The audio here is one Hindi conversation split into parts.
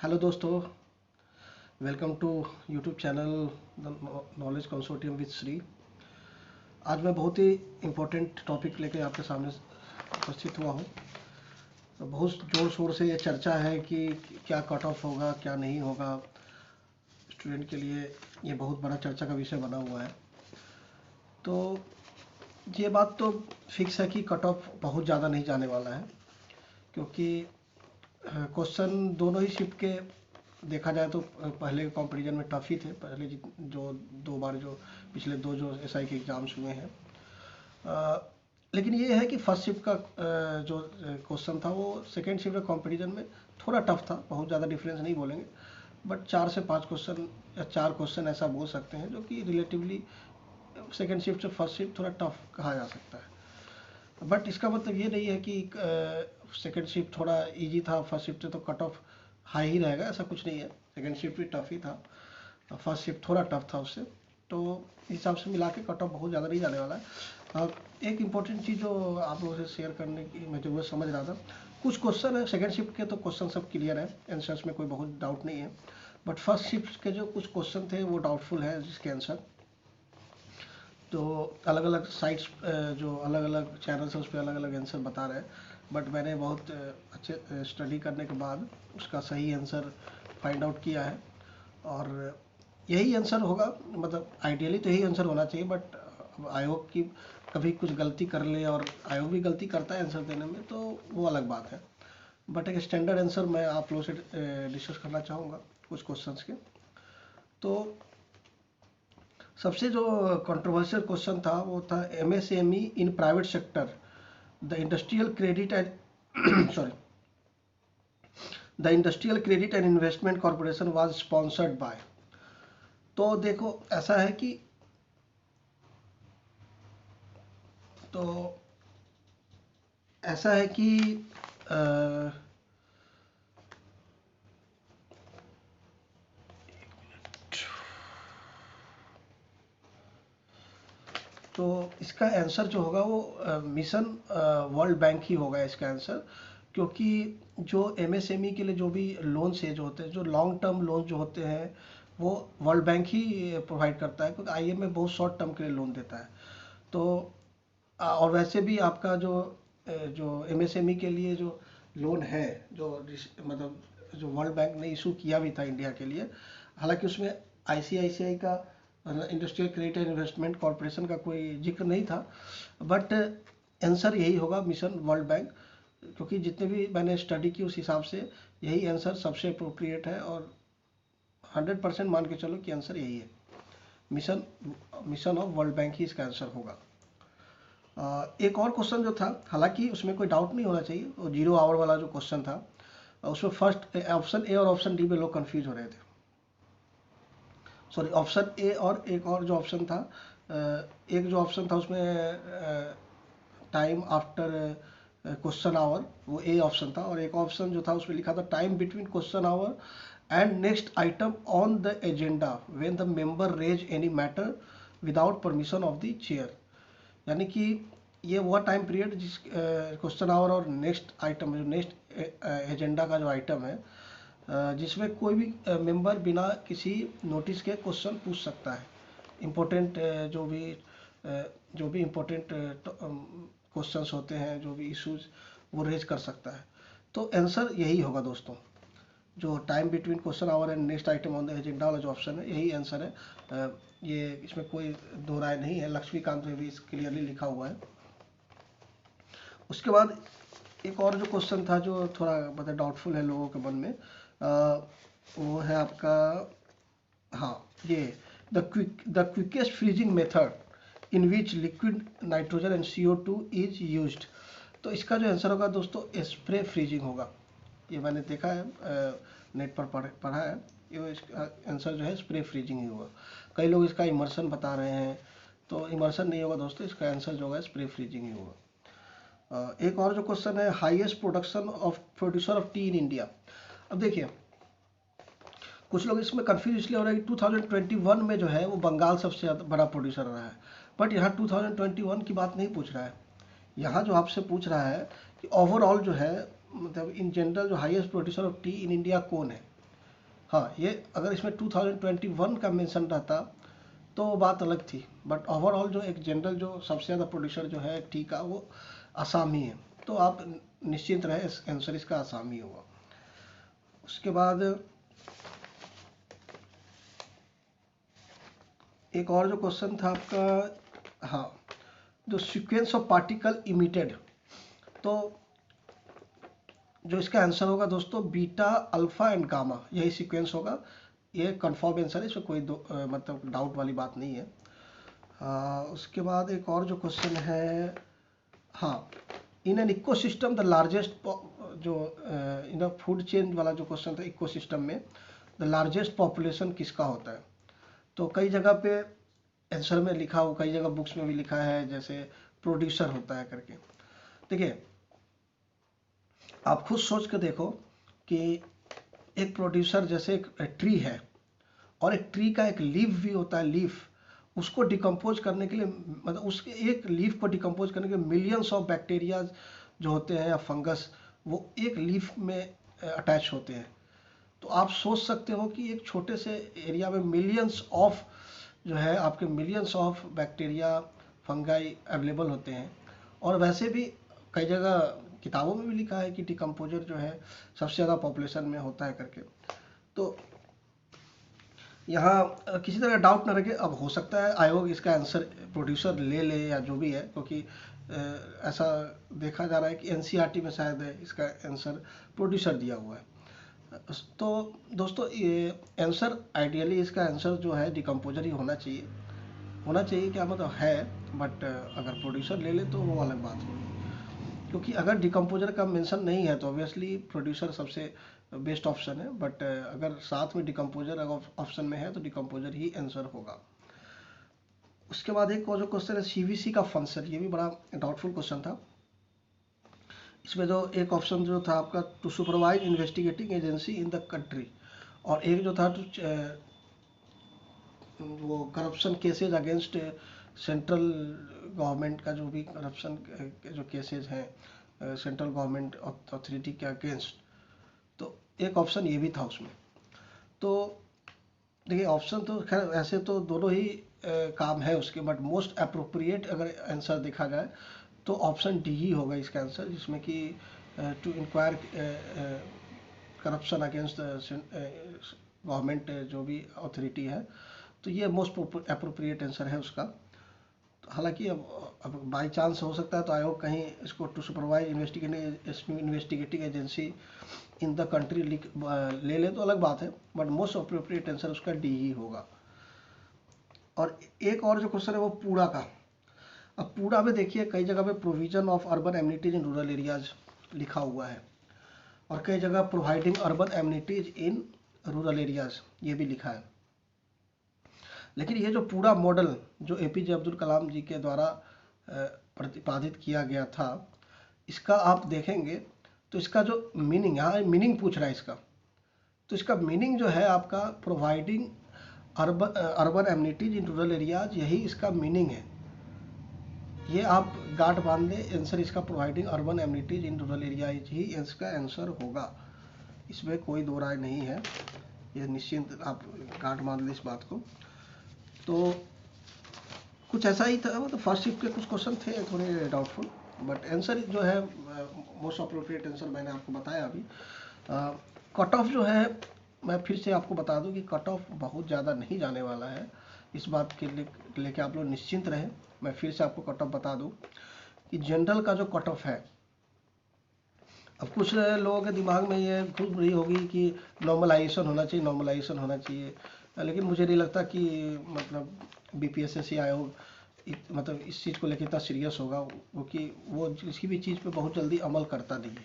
हेलो दोस्तों, welcome to YouTube channel the knowledge consortium with Shri. आज मैं बहुत ही इम्पोर्टेंट टॉपिक लेकर आपके सामने उपस्थित हुआ हूँ। तो बहुत ज़ोर शोर से ये चर्चा है कि क्या कट ऑफ होगा, क्या नहीं होगा। स्टूडेंट के लिए ये बहुत बड़ा चर्चा का विषय बना हुआ है। तो ये बात तो फिक्स है कि कट ऑफ बहुत ज़्यादा नहीं जाने वाला है, क्योंकि क्वेश्चन दोनों ही शिफ्ट के देखा जाए तो पहले के कंपैरिजन में टफ ही थे। पहले जो दो बार जो पिछले दो जो एसआई के एग्ज़ाम्स हुए हैं, लेकिन ये है कि फर्स्ट शिफ्ट का जो क्वेश्चन था वो सेकेंड शिफ्ट के कंपैरिजन में थोड़ा टफ था। बहुत ज़्यादा डिफरेंस नहीं बोलेंगे, बट 4 से 5 क्वेश्चन या 4 क्वेश्चन ऐसा बोल सकते हैं जो कि रिलेटिवली सेकेंड शिफ्ट से फर्स्ट शिफ्ट थोड़ा टफ कहा जा सकता है। बट इसका मतलब ये नहीं है कि सेकेंड शिफ्ट थोड़ा इजी था फर्स्ट शिफ्ट से तो कट ऑफ हाई ही रहेगा, ऐसा कुछ नहीं है। सेकेंड शिफ्ट भी टफ ही था, फर्स्ट शिफ्ट थोड़ा टफ था उससे। तो इस हिसाब से मिला के कट ऑफ बहुत ज़्यादा नहीं जाने वाला है। एक इम्पॉर्टेंट चीज़ जो आप लोगों से शेयर करने की मैं जरूरत समझ रहा था, कुछ क्वेश्चन है सेकेंड शिफ्ट के तो क्वेश्चन सब क्लियर है, आंसर्स में कोई बहुत डाउट नहीं है। बट फर्स्ट शिफ्ट के जो कुछ क्वेश्चन थे वो डाउटफुल है जिसके आंसर। तो अलग अलग साइट्स जो अलग अलग चैनल्स हैं उस पर अलग अलग आंसर बता रहे हैं, बट मैंने बहुत अच्छे स्टडी करने के बाद उसका सही आंसर फाइंड आउट किया है। और यही आंसर होगा, मतलब आइडियली तो यही आंसर होना चाहिए। बट आयोग की कभी कुछ गलती कर ले, और आयोग भी गलती करता है आंसर देने में, तो वो अलग बात है। बट एक स्टैंडर्ड आंसर मैं आप लोगों से डिस्कस करना चाहूँगा कुछ क्वेश्चंस के। तो सबसे जो कंट्रोवर्शियल क्वेश्चन था वो था MSME in private sector, the industrial credit and sorry the industrial credit and investment corporation was sponsored by. तो देखो ऐसा है कि तो ऐसा है कि अ, तो इसका आंसर जो होगा वो मिशन वर्ल्ड बैंक ही होगा इसका आंसर। क्योंकि जो एमएसएमई के लिए जो भी लोन से जो होते हैं, जो लॉन्ग टर्म लोन जो होते हैं, वो वर्ल्ड बैंक ही प्रोवाइड करता है, क्योंकि आईएमएफ बहुत शॉर्ट टर्म के लिए लोन देता है। तो और वैसे भी आपका जो एमएसएमई के लिए जो लोन है, जो मतलब जो वर्ल्ड बैंक ने इशू किया भी था इंडिया के लिए, हालांकि उसमें आईसीआईसीआई का industrial credit and investment corporation का कोई जिक्र नहीं था। बट आंसर यही होगा, मिशन वर्ल्ड बैंक। क्योंकि जितने भी मैंने स्टडी की उस हिसाब से यही आंसर सबसे अप्रोप्रिएट है, और 100% मान के चलो कि आंसर यही है। Mission mission of World Bank ही इसका आंसर होगा। एक और क्वेश्चन जो था, हालांकि उसमें कोई डाउट नहीं होना चाहिए, वो 0 आवर वाला जो क्वेश्चन था, उसमें फर्स्ट ऑप्शन ए और ऑप्शन डी में लोग कंफ्यूज हो रहे थे। सॉरी, ऑप्शन ए और एक और जो ऑप्शन था, एक जो ऑप्शन था उसमें टाइम आफ्टर क्वेश्चन आवर, वो ए ऑप्शन था। और एक ऑप्शन जो था उसमें लिखा था time between question hour and next item on the agenda when the member raise any matter without permission of the chair. यानी कि ये वह टाइम पीरियड जिस क्वेश्चन आवर और नेक्स्ट आइटम, जो नेक्स्ट एजेंडा का जो आइटम है, जिसमें कोई भी मेंबर बिना किसी नोटिस के क्वेश्चन पूछ सकता है। इम्पोर्टेंट जो भी इम्पोर्टेंट क्वेश्चंस होते हैं, जो भी इश्यूज, वो रेज कर सकता है। तो आंसर यही होगा दोस्तों, जो time between question hour and next item on the agenda वाला जो ऑप्शन है, यही आंसर है। ये इसमें कोई दो राय नहीं है, लक्ष्मीकांत में भी क्लियरली लिखा हुआ है। उसके बाद एक और जो क्वेश्चन था जो थोड़ा मतलब डाउटफुल है लोगों के मन में, वो है आपका, हाँ, ये the quickest freezing method in which liquid nitrogen and CO2 is used. तो इसका जो आंसर होगा दोस्तों स्प्रे फ्रीजिंग होगा। ये मैंने देखा है, नेट पर पढ़ा है, ये इसका आंसर जो है स्प्रे फ्रीजिंग ही होगा। कई लोग इसका इमर्सन बता रहे हैं, तो इमर्सन नहीं होगा दोस्तों, इसका आंसर जो होगा स्प्रे फ्रीजिंग ही होगा। एक और जो क्वेश्चन है, highest production of producer of T in India. अब देखिए, कुछ लोग इसमें कंफ्यूज इसलिए हो रहा है कि 2021 में जो है वो बंगाल सबसे बड़ा प्रोड्यूसर रहा है। बट यहाँ 2021 की बात नहीं पूछ रहा है, यहाँ जो आपसे पूछ रहा है कि ओवरऑल जो है, मतलब इन जनरल जो highest producer of T in India कौन है। हाँ, ये अगर इसमें 2021 का मेंशन रहता तो वो बात अलग थी, बट ओवरऑल जो एक जनरल जो सबसे ज़्यादा प्रोड्यूसर जो है टी का वो आसाम ही है। तो आप निश्चिंत रहे, इस आंसर इसका आसाम ही होगा। उसके बाद एक और जो क्वेश्चन था आपका, हाँ, जो सीक्वेंस ऑफ पार्टिकल इमिटेड, तो जो इसका आंसर होगा दोस्तों बीटा, अल्फा एंड गामा, यही सीक्वेंस होगा। ये कंफर्म आंसर है, इसमें कोई मतलब डाउट वाली बात नहीं है। उसके बाद एक और जो क्वेश्चन है, हाँ, in an ecosystem the largest, जो इन फूड चेन वाला जो क्वेश्चन था, इकोसिस्टम में द लार्जेस्ट पॉपुलेशन किसका होता है। तो कई जगह पे आंसर में लिखा हो, कई जगह बुक्स में भी लिखा है, जैसे प्रोड्यूसर होता है करके। देखिए, आप खुद सोच के देखो कि एक प्रोड्यूसर, जैसे एक ट्री है और एक ट्री का एक लीफ भी होता है, लीफ, उसको डिकम्पोज करने के लिए, मतलब उसके एक लीफ को डिकम्पोज करने के लिए मिलियंस ऑफ बैक्टीरिया जो होते हैं या फंगस, वो एक लीफ में अटैच होते हैं। तो आप सोच सकते हो कि एक छोटे से एरिया में मिलियंस ऑफ जो है आपके millions of bacteria, fungi available होते हैं। और वैसे भी कई जगह किताबों में भी लिखा है कि डिकम्पोजर जो है सबसे ज़्यादा पॉपुलेशन में होता है करके। तो यहाँ किसी तरह डाउट ना रखे। अब हो सकता है आयोग इसका आंसर प्रोड्यूसर ले ले या जो भी है, क्योंकि ऐसा देखा जा रहा है कि एनसीईआरटी में शायद इसका आंसर प्रोड्यूसर दिया हुआ है। तो दोस्तों, ये आंसर आइडियली इसका आंसर जो है डिकम्पोजर ही होना चाहिए। होना चाहिए क्या मतलब है, बट अगर प्रोड्यूसर ले ले तो वो अलग बात होगी। क्योंकि अगर डिकम्पोजर का मेंशन नहीं है तो ऑब्वियसली प्रोड्यूसर सबसे बेस्ट ऑप्शन है, बट अगर साथ में डिकम्पोजर अगर ऑप्शन में है तो डिकम्पोजर ही आंसर होगा। उसके बाद एक और जो क्वेश्चन है सीवीसी का फंक्शन, ये भी बड़ा डाउटफुल क्वेश्चन था। इसमें जो एक ऑप्शन जो था आपका, to supervise investigating agency in the country, और एक जो था वो corruption cases against central government का, जो भी करप्शन के जो केसेज हैं सेंट्रल गवर्नमेंट अथॉरिटी के अगेंस्ट, तो एक ऑप्शन ये भी था उसमें। तो देखिए, ऑप्शन तो खैर ऐसे तो दोनों ही काम है उसके, बट मोस्ट अप्रोप्रिएट अगर आंसर देखा जाए तो ऑप्शन डी ही होगा इसका आंसर, जिसमें कि to inquire corruption against government जो भी अथॉरिटी है। तो ये मोस्ट अप्रोप्रिएट आंसर है उसका। तो हालांकि अब बाई चांस हो सकता है तो आयोग कहीं इसको to supervise investigating agency in the country ले ले तो अलग बात है, बट मोस्ट अप्रोप्रिएट आंसर उसका डी ही होगा। और एक और जो क्वेश्चन है वो पूरा का। अब पूरा में देखिए कई जगह पे provision of urban amenities in rural areas लिखा हुआ है, और कई जगह providing urban amenities in rural areas ये भी लिखा है। लेकिन ये जो पूरा मॉडल जो एपीजे अब्दुल कलाम जी के द्वारा प्रतिपादित किया गया था, इसका आप देखेंगे तो इसका जो मीनिंग, यहाँ मीनिंग पूछ रहा है इसका, तो इसका मीनिंग जो है आपका providing urban amenities in rural areas, यही इसका मीनिंग है। ये आप गांठ बांध लें, आंसर इसका providing urban amenities in rural areas ही इसका आंसर होगा, इसमें कोई दो राय नहीं है। ये निश्चिंत आप गांठ बांध लें इस बात को। तो कुछ ऐसा ही था, मतलब फर्स्ट शिफ्ट के कुछ क्वेश्चन थे थोड़े डाउटफुल, बट आंसर जो है मोस्ट अप्रोप्रिएट आंसर मैंने आपको बताया अभी। कट ऑफ जो है, मैं फिर से आपको बता दूं कि कट ऑफ बहुत ज़्यादा नहीं जाने वाला है, इस बात के लेके आप लोग निश्चिंत रहें। मैं फिर से आपको कट ऑफ बता दूं कि जनरल का जो कट ऑफ है, अब कुछ लोगों के दिमाग में ये घुस रही होगी कि नॉर्मलाइजेशन होना चाहिए, नॉर्मलाइजेशन होना चाहिए, लेकिन मुझे नहीं लगता कि मतलब बीपीएससी आयोग मतलब इस चीज़ को लेकर इतना सीरियस होगा, क्योंकि वो किसी भी चीज़ पे बहुत जल्दी अमल करता नहीं है।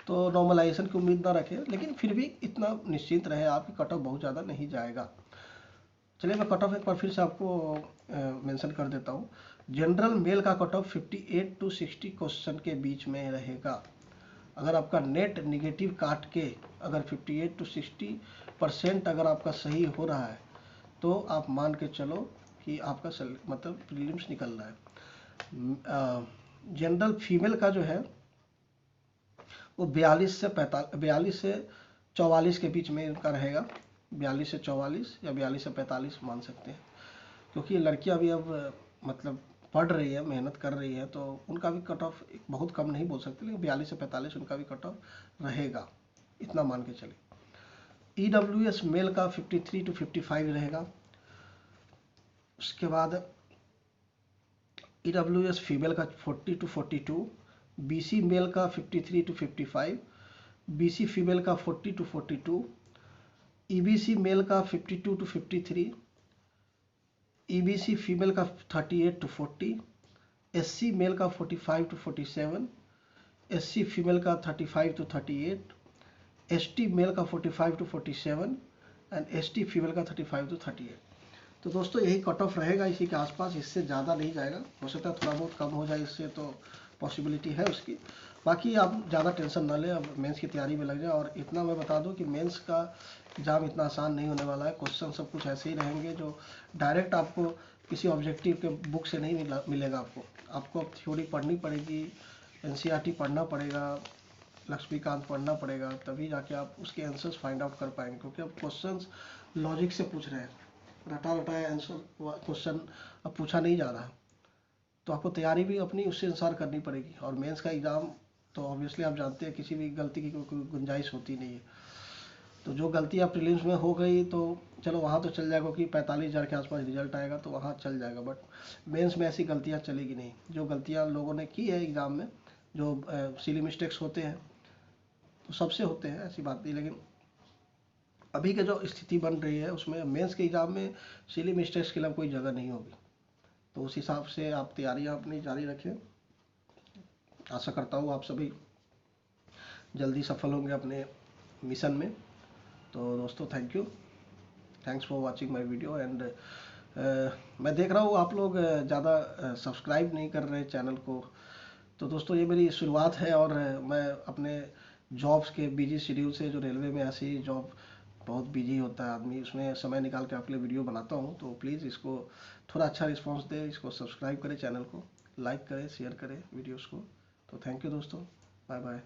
तो नॉर्मलाइजेशन की उम्मीद ना रखें, लेकिन फिर भी इतना निश्चिंत रहे आप कि कट ऑफ बहुत ज़्यादा नहीं जाएगा। चलिए मैं कट ऑफ एक बार फिर से आपको मेंशन कर देता हूँ। जनरल मेल का कट ऑफ 58 to 60 क्वेश्चन के बीच में रहेगा। अगर आपका नेट निगेटिव काट के अगर 58 to 60% अगर आपका सही हो रहा है तो आप मान के चलो कि आपका मतलब प्रीलिम्स निकल रहा है। जनरल फीमेल का जो है वो 42 से 44 के बीच में का रहेगा। 42 से 44 या 42 से 45 मान सकते हैं, क्योंकि लड़कियां भी अब मतलब पढ़ रही है, मेहनत कर रही है, तो उनका भी कट ऑफ बहुत कम नहीं बोल सकते, लेकिन 42 से 45 उनका भी कट ऑफ रहेगा, इतना मान के चलिए। EWS मेल का 53 to 55 रहेगा। उसके बाद EWS फीमेल का 40 to 42, BC मेल का 53 to 55, BC फीमेल का 40 to 42, EBC मेल का 52 to 53, EBC फीमेल का 38 to 40, SC मेल का 45 to 47, SC फीमेल का 35 to 38, ST मेल का 45 to 47 एंड ST फीमेल का 35 to 38। तो दोस्तों यही कट ऑफ रहेगा, इसी के आसपास, इससे ज़्यादा नहीं जाएगा। हो सकता है थोड़ा बहुत कम हो जाए, इससे तो पॉसिबिलिटी है उसकी। बाकी आप ज़्यादा टेंशन ना लें, अब मेंस की तैयारी में लग जाए। और इतना मैं बता दूं कि मेंस का एग्ज़ाम इतना आसान नहीं होने वाला है। क्वेश्चन सब कुछ ऐसे ही रहेंगे जो डायरेक्ट आपको किसी ऑब्जेक्टिव के बुक से नहीं मिलेगा। आपको अब थ्योरी पढ़नी पड़ेगी, NCERT पढ़ना पड़ेगा, लक्ष्मीकांत पढ़ना पड़ेगा, तभी जाके आप उसके आंसर्स फाइंड आउट कर पाएंगे। क्योंकि अब क्वेश्चंस लॉजिक से पूछ रहे हैं, रटा रटाया आंसर क्वेश्चन अब पूछा नहीं जा रहा, तो आपको तैयारी भी अपनी उससे अनुसार करनी पड़ेगी। और मेंस का एग्ज़ाम तो ऑब्वियसली आप जानते हैं किसी भी गलती की कोई गुंजाइश होती नहीं है। तो जो गलतियाँ प्रीलिम्स में हो गई तो चलो वहाँ तो चल जाएगा, क्योंकि 45,000 के आसपास रिजल्ट आएगा तो वहाँ चल जाएगा, बट मेंस में ऐसी गलतियाँ चलेगी नहीं। जो गलतियाँ लोगों ने की है एग्ज़ाम में, जो सिली मिस्टेक्स होते हैं, तो सबसे होते हैं, ऐसी बात नहीं। लेकिन अभी के जो स्थिति बन रही है उसमें मेंस के एग्ज़ाम में सिली मिस्टेक्स के लिए कोई जगह नहीं होगी। तो उस हिसाब से आप तैयारियां अपनी जारी रखें। आशा करता हूँ आप सभी जल्दी सफल होंगे अपने मिशन में। तो दोस्तों thanks for watching my video. And मैं देख रहा हूँ आप लोग ज़्यादा सब्सक्राइब नहीं कर रहे चैनल को। तो दोस्तों ये मेरी शुरुआत है, और मैं अपने जॉब्स के बिजी शेड्यूल से, जो रेलवे में ऐसी जॉब बहुत बिजी होता है आदमी, उसमें समय निकाल के आपके लिए वीडियो बनाता हूँ। तो प्लीज़ इसको थोड़ा अच्छा रिस्पांस दें, इसको सब्सक्राइब करें, चैनल को लाइक करें, शेयर करें वीडियोस को। तो थैंक यू दोस्तों, बाय बाय।